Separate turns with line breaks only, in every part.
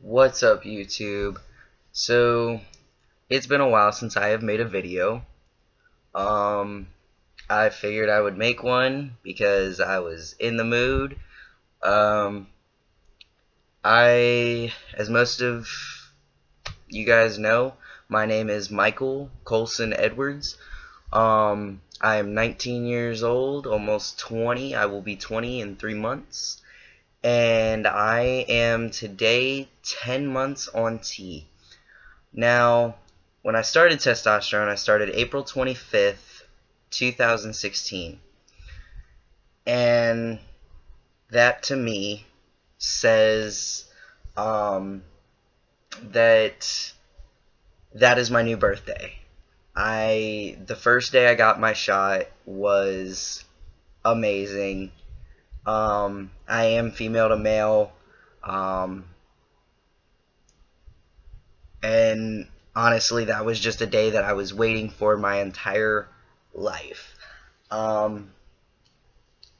What's up, YouTube? So, it's been a while since I have made a video. Um, I figured I would make one because I was in the mood. Um, as most of you guys know, my name is Michael Colson Edwards. I am 19 years old, almost 20. I will be 20 in 3 months. And I am today 10 months on T. Now, when I started testosterone, I started April 25th, 2016. And that to me says that that is my new birthday. The first day I got my shot was amazing. I am female to male. And honestly, that was just a day that I was waiting for my entire life. Since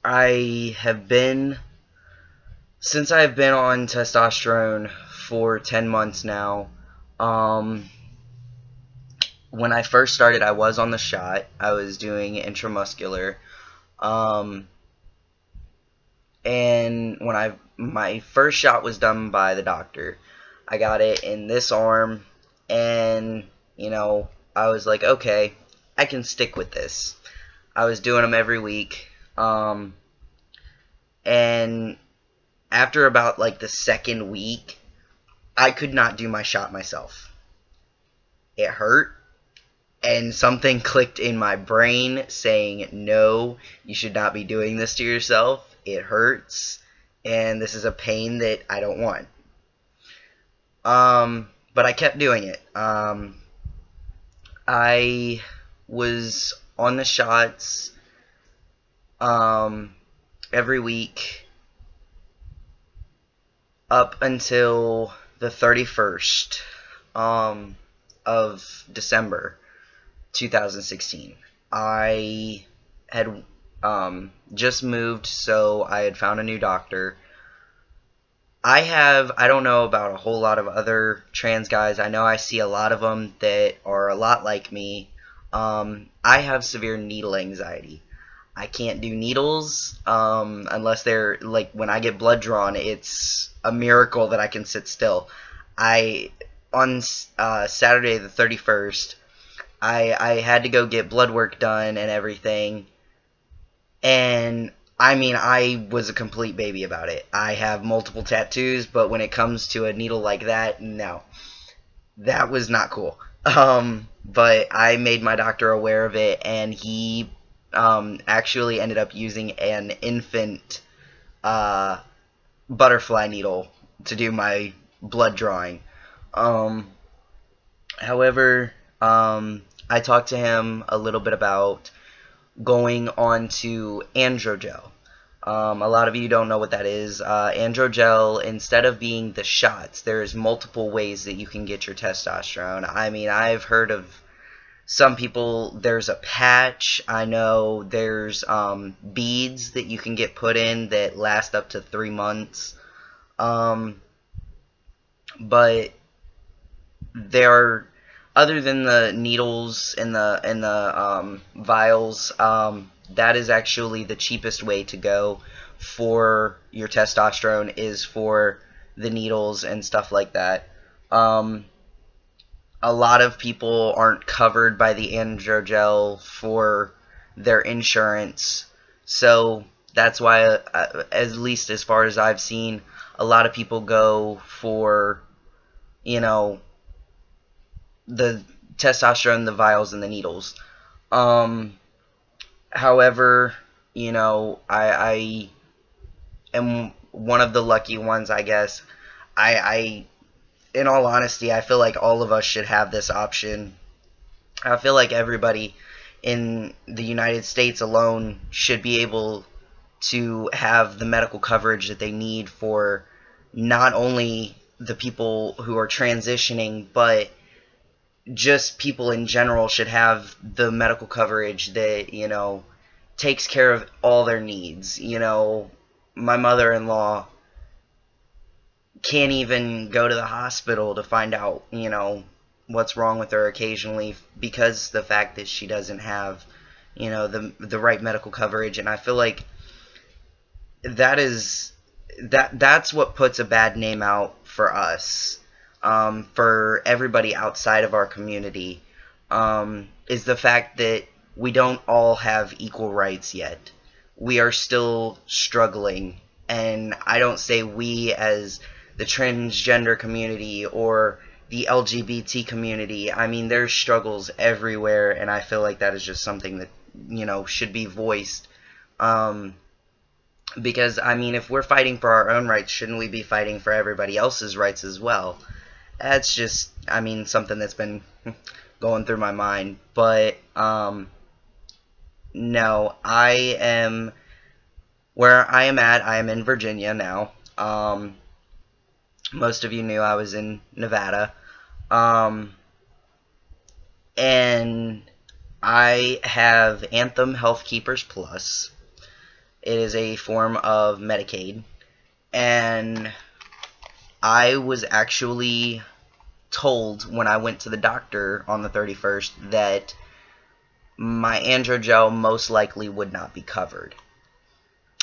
I've been on testosterone for 10 months now, when I first started, I was on the shot. I was doing intramuscular. And when my first shot was done by the doctor, I got it in this arm, and I was like, okay, I can stick with this. I was doing them every week, and after about like the second week, I could not do my shot myself. It hurt, and something clicked in my brain saying, no, you should not be doing this to yourself. It hurts, and this is a pain that I don't want. But I kept doing it. I was on the shots every week up until the 31st of December 2016. I had just moved, so I had found a new doctor. I don't know about a whole lot of other trans guys. I know I see a lot of them that are a lot like me. I have severe needle anxiety. I can't do needles unless they're, like, when I get blood drawn, it's a miracle that I can sit still. On Saturday the 31st, I had to go get blood work done and everything, and I was a complete baby about it. I have multiple tattoos, but when it comes to a needle like that, no. That was not cool. But I made my doctor aware of it, and he actually ended up using an infant butterfly needle to do my blood drawing. However, I talked to him a little bit about going on to androgel. A lot of you don't know what that is. Androgel, instead of being the shots, there's multiple ways that you can get your testosterone. I've heard of some people, there's a patch. I know there's beads that you can get put in that last up to 3 months. But there are, other than the needles and the vials, that is actually the cheapest way to go for your testosterone, is for the needles and stuff like that. A lot of people aren't covered by the androgel for their insurance, so that's why, at least as far as I've seen, a lot of people go for, the testosterone, the vials, and the needles. However, I am one of the lucky ones, I guess. In all honesty, I feel like all of us should have this option. I feel like everybody in the United States alone should be able to have the medical coverage that they need for not only the people who are transitioning, but just people in general should have the medical coverage that, takes care of all their needs. My mother-in-law can't even go to the hospital to find out, what's wrong with her occasionally, because the fact that she doesn't have, the right medical coverage. And I feel like that's what puts a bad name out for us, for everybody outside of our community, is the fact that we don't all have equal rights yet. We are still struggling, and I don't say we as the transgender community or the LGBT community. I mean, there's struggles everywhere, and I feel like that is just something that, should be voiced. Because, I mean, if we're fighting for our own rights, shouldn't we be fighting for everybody else's rights as well? That's just, I mean, something that's been going through my mind. But, no, where I am at, I am in Virginia now. Most of you knew I was in Nevada. And I have Anthem Health Keepers Plus. It is a form of Medicaid. And I was actually told when I went to the doctor on the 31st that my androgel most likely would not be covered.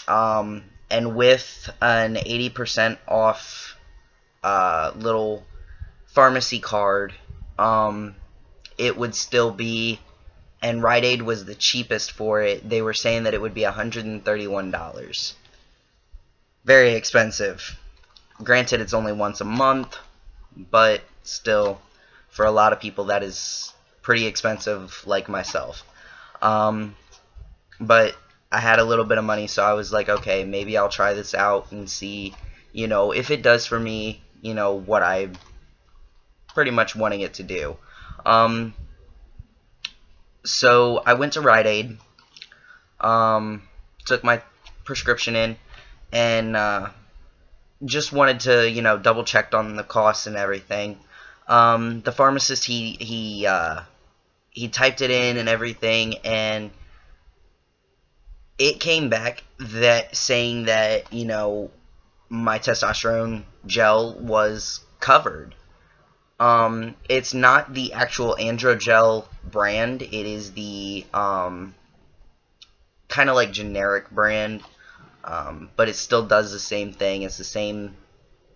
And with an 80% off little pharmacy card, it would still be, and Rite Aid was the cheapest for it. They were saying that it would be $131. Very expensive. Granted, it's only once a month, but still, for a lot of people, that is pretty expensive, like myself. But I had a little bit of money, so I was like, okay, maybe I'll try this out and see, if it does for me, what I'm pretty much wanting it to do. So I went to Rite Aid, took my prescription in, and just wanted to, double check on the costs and everything. The pharmacist, he typed it in and everything, and it came back that saying that, my testosterone gel was covered. It's not the actual androgel brand. It is the kind of like generic brand, but it still does the same thing. It's the same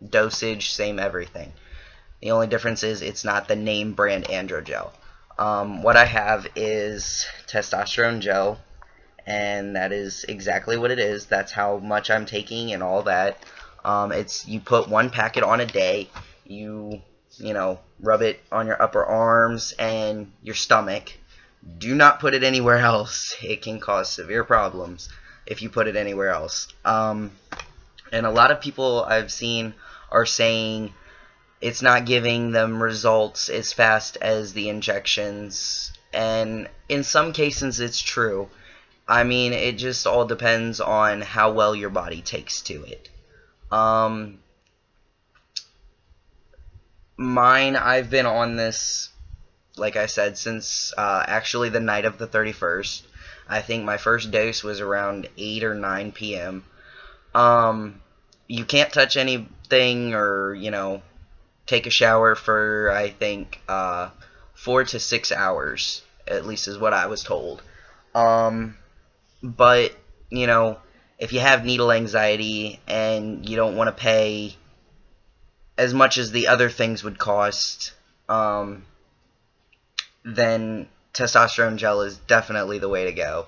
dosage, same everything. The only difference is it's not the name brand androgel. What I have is testosterone gel, and that is exactly what it is. That's how much I'm taking and all that. You put one packet on a day. You rub it on your upper arms and your stomach. Do not put it anywhere else. It can cause severe problems if you put it anywhere else. And a lot of people I've seen are saying it's not giving them results as fast as the injections. And in some cases, it's true. I mean, it just all depends on how well your body takes to it. Mine, I've been on this, like I said, since actually the night of the 31st. I think my first dose was around 8 or 9 p.m. You can't touch anything or, take a shower for, I think, 4 to 6 hours, at least is what I was told. But, if you have needle anxiety and you don't want to pay as much as the other things would cost, then testosterone gel is definitely the way to go.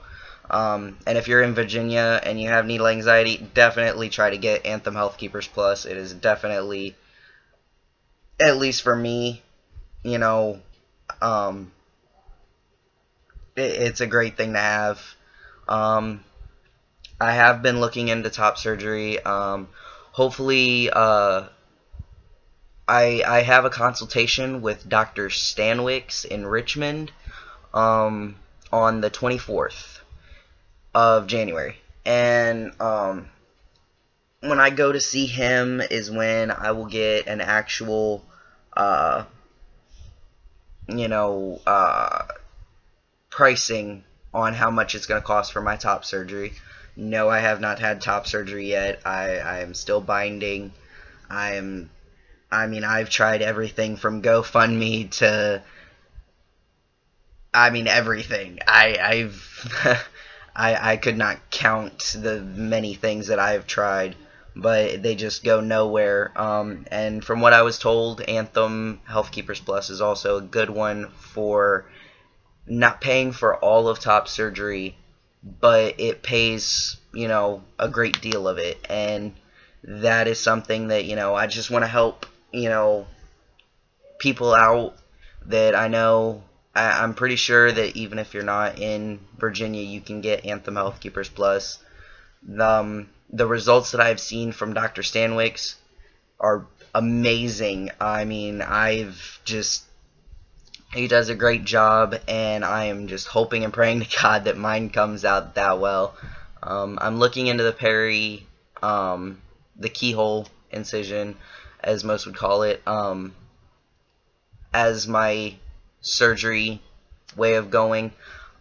And if you're in Virginia and you have needle anxiety, definitely try to get Anthem Health Keepers Plus. It is definitely, at least for me, it's a great thing to have. I have been looking into top surgery. Hopefully, I have a consultation with Dr. Stanwix in Richmond on the 24th of January. And when I go to see him is when I will get an actual, pricing on how much it's going to cost for my top surgery. No, I have not had top surgery yet. I am still binding. I am. I mean, I've tried everything from GoFundMe to, I mean, everything. I've I could not count the many things that I've tried, but they just go nowhere. And from what I was told, Anthem Health Keepers Plus is also a good one for not paying for all of top surgery, but it pays, a great deal of it. And that is something that, I just want to help, people out that I know. I'm pretty sure that even if you're not in Virginia, you can get Anthem Health Keepers Plus. The results that I've seen from Dr. Stanwix are amazing. I mean, he does a great job, and I am just hoping and praying to God that mine comes out that well. I'm looking into the keyhole incision, as most would call it, as my surgery way of going.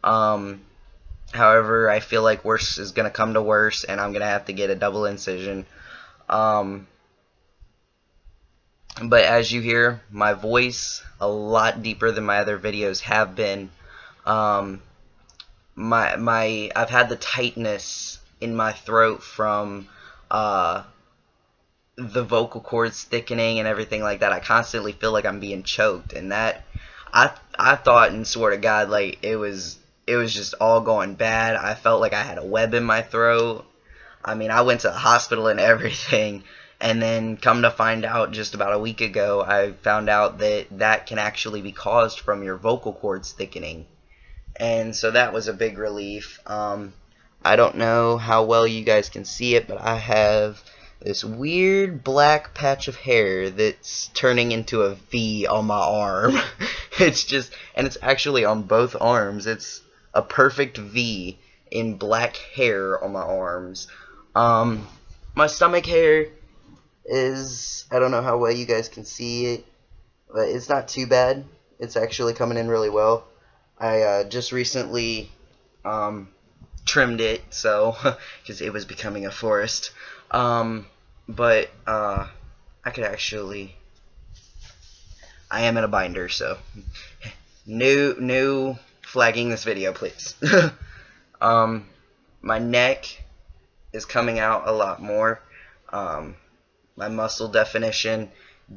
However, I feel like worse is going to come to worse, and I'm going to have to get a double incision. But as you hear, my voice a lot deeper than my other videos have been. I've had the tightness in my throat from the vocal cords thickening and everything like that. I constantly feel like I'm being choked, and that I thought and swore to God like it was just all going bad. I felt like I had a web in my throat. I mean, I went to the hospital and everything, and then come to find out just about a week ago, I found out that can actually be caused from your vocal cords thickening. And so that was a big relief. I don't know how well you guys can see it, but I have this weird black patch of hair that's turning into a V on my arm. And it's actually on both arms. It's a perfect V in black hair on my arms. My stomach hair is, I don't know how well you guys can see it, but it's not too bad. It's actually coming in really well. I just recently trimmed it, so because it was becoming a forest. But I could actually, I am in a binder, so no flagging this video, please. My neck is coming out a lot more. My muscle definition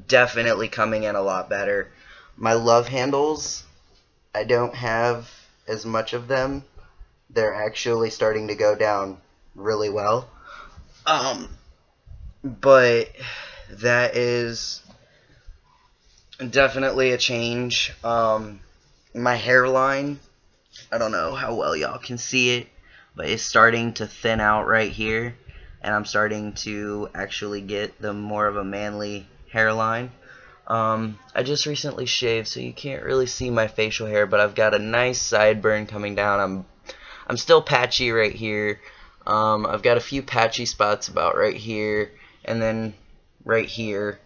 definitely coming in a lot better. My love handles, I don't have as much of them. They're actually starting to go down really well. But that is definitely a change. My hairline, I don't know how well y'all can see it, but it's starting to thin out right here, and I'm starting to actually get the more of a manly hairline. I just recently shaved, so you can't really see my facial hair, but I've got a nice sideburn coming down. I'm still patchy right here. I've got a few patchy spots about right here, and then right here,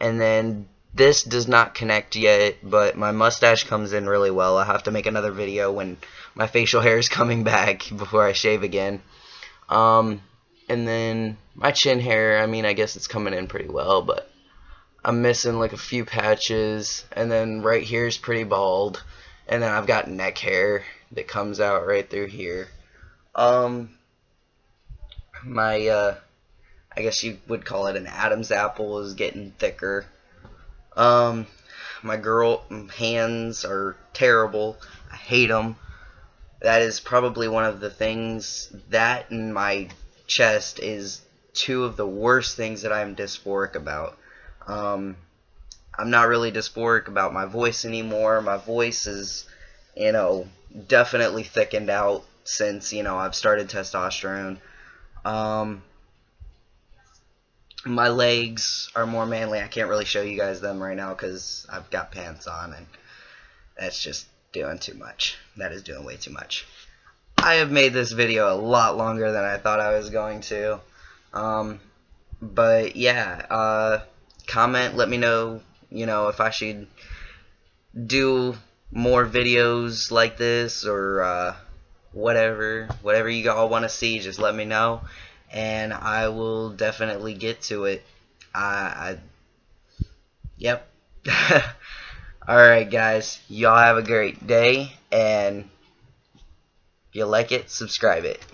and then this does not connect yet, but my mustache comes in really well. I'll have to make another video when my facial hair is coming back before I shave again. And then my chin hair, I mean, I guess it's coming in pretty well, but I'm missing like a few patches, and then right here is pretty bald, and then I've got neck hair that comes out right through here. I guess you would call it an Adam's apple is getting thicker. My girl hands are terrible. I hate them. That is probably one of the things, that and my chest is two of the worst things that I'm dysphoric about. I'm not really dysphoric about my voice anymore. My voice is, definitely thickened out since, I've started testosterone. My legs are more manly. I can't really show you guys them right now because I've got pants on, and that's just doing too much. That is doing way too much. I have made this video a lot longer than I thought I was going to. But yeah, comment, let me know, if I should do more videos like this, or whatever you all want to see, just let me know, and I will definitely get to it. I yep. Alright, guys. Y'all have a great day, and if you like it, subscribe it.